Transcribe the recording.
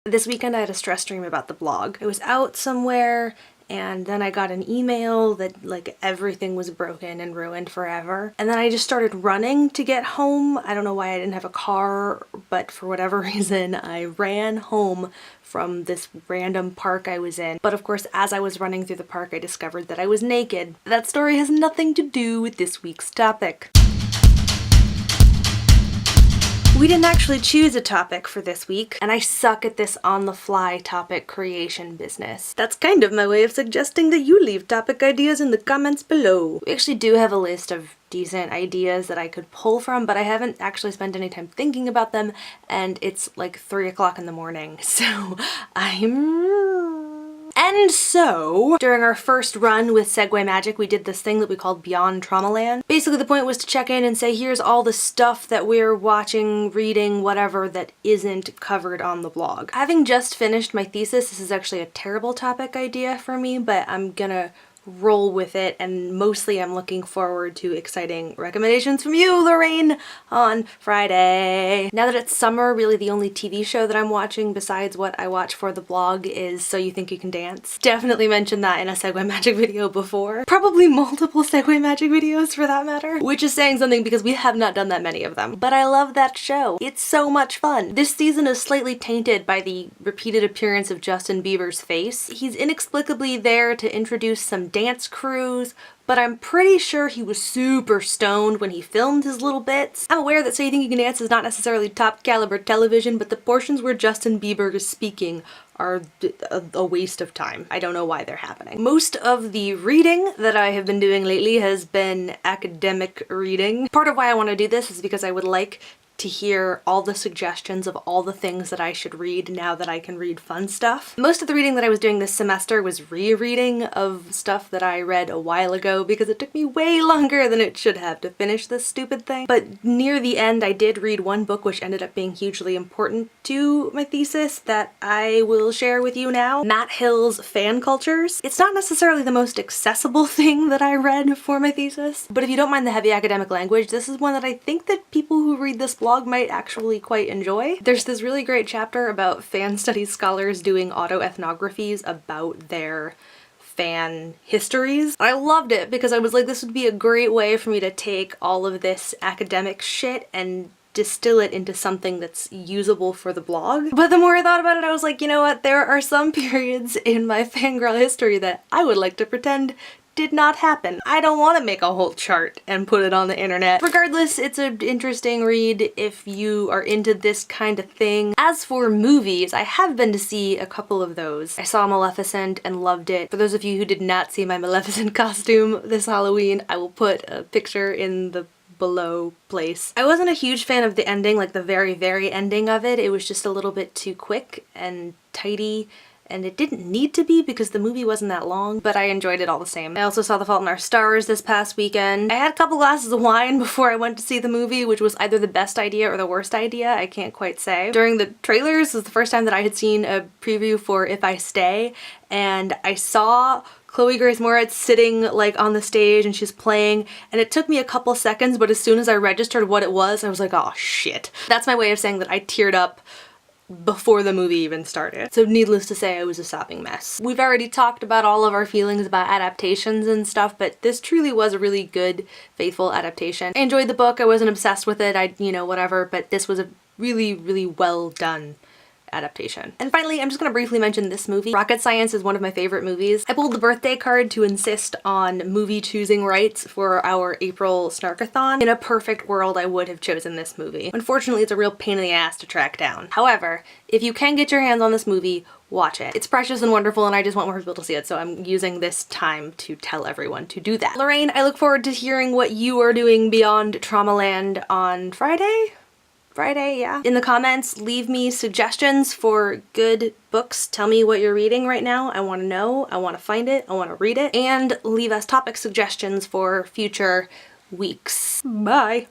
This weekend I had a stress dream about the blog. I was out somewhere and then I got an email that like everything was broken and ruined forever. And then I just started running to get home. I don't know why I didn't have a car, but for whatever reason I ran home from this random park I was in. But of course, as I was running through the park, I discovered that I was naked. That story has nothing to do with this week's topic. We didn't actually choose a topic for this week, and I suck at this on-the-fly topic creation business. That's kind of my way of suggesting that you leave topic ideas in the comments below. We actually do have a list of decent ideas that I could pull from, but I haven't actually spent any time thinking about them, and it's like 3 o'clock in the morning, so And so, during our first run with Segway Magic, we did this thing that we called Beyond Traumaland. Basically, the point was to check in and say, here's all the stuff that we're watching, reading, whatever, that isn't covered on the blog. Having just finished my thesis, this is actually a terrible topic idea for me, but I'm gonna roll with it, and mostly I'm looking forward to exciting recommendations from you, Lorraine, on Friday. Now that it's summer, really the only TV show that I'm watching besides what I watch for the blog is So You Think You Can Dance. Definitely mentioned that in a Segway Magic video before. Probably multiple Segway Magic videos for that matter, which is saying something because we have not done that many of them. But I love that show. It's so much fun. This season is slightly tainted by the repeated appearance of Justin Bieber's face. He's inexplicably there to introduce some dance crews, but I'm pretty sure he was super stoned when he filmed his little bits. I'm aware that So You Think You Can Dance is not necessarily top caliber television, but the portions where Justin Bieber is speaking are a waste of time. I don't know why they're happening. Most of the reading that I have been doing lately has been academic reading. Part of why I want to do this is because I would like to hear all the suggestions of all the things that I should read now that I can read fun stuff. Most of the reading that I was doing this semester was rereading of stuff that I read a while ago because it took me way longer than it should have to finish this stupid thing. But near the end I did read one book which ended up being hugely important to my thesis that I will share with you now. Matt Hill's Fan Cultures. It's not necessarily the most accessible thing that I read for my thesis, but if you don't mind the heavy academic language, this is one that I think that people who read this blog might actually quite enjoy. There's this really great chapter about fan studies scholars doing autoethnographies about their fan histories. I loved it because I was like, this would be a great way for me to take all of this academic shit and distill it into something that's usable for the blog. But the more I thought about it, I was like, you know what, there are some periods in my fangirl history that I would like to pretend did not happen. I don't want to make a whole chart and put it on the internet. Regardless, it's an interesting read if you are into this kind of thing. As for movies, I have been to see a couple of those. I saw Maleficent and loved it. For those of you who did not see my Maleficent costume this Halloween, I will put a picture in the below place. I wasn't a huge fan of the ending, like the very, very ending of it. It was just a little bit too quick and tidy. And it didn't need to be because the movie wasn't that long, but I enjoyed it all the same. I also saw The Fault in Our Stars this past weekend. I had a couple glasses of wine before I went to see the movie, which was either the best idea or the worst idea, I can't quite say. During the trailers, this was the first time that I had seen a preview for If I Stay, and I saw Chloe Grace Moretz sitting like on the stage and she's playing, and it took me a couple seconds, but as soon as I registered what it was, I was like, oh shit. That's my way of saying that I teared up before the movie even started. So needless to say, I was a sobbing mess. We've already talked about all of our feelings about adaptations and stuff, but this truly was a really good, faithful adaptation. I enjoyed the book, I wasn't obsessed with it, whatever, but this was a really, really well done adaptation. And finally, I'm just gonna briefly mention this movie. Rocket Science is one of my favorite movies. I pulled the birthday card to insist on movie choosing rights for our April Snarkathon. In a perfect world, I would have chosen this movie. Unfortunately, it's a real pain in the ass to track down. However, if you can get your hands on this movie, watch it. It's precious and wonderful and I just want more people to see it, so I'm using this time to tell everyone to do that. Lorraine, I look forward to hearing what you are doing beyond Traumaland on Friday? Yeah. In the comments, leave me suggestions for good books. Tell me what you're reading right now. I want to know. I want to find it. I want to read it. And leave us topic suggestions for future weeks. Bye!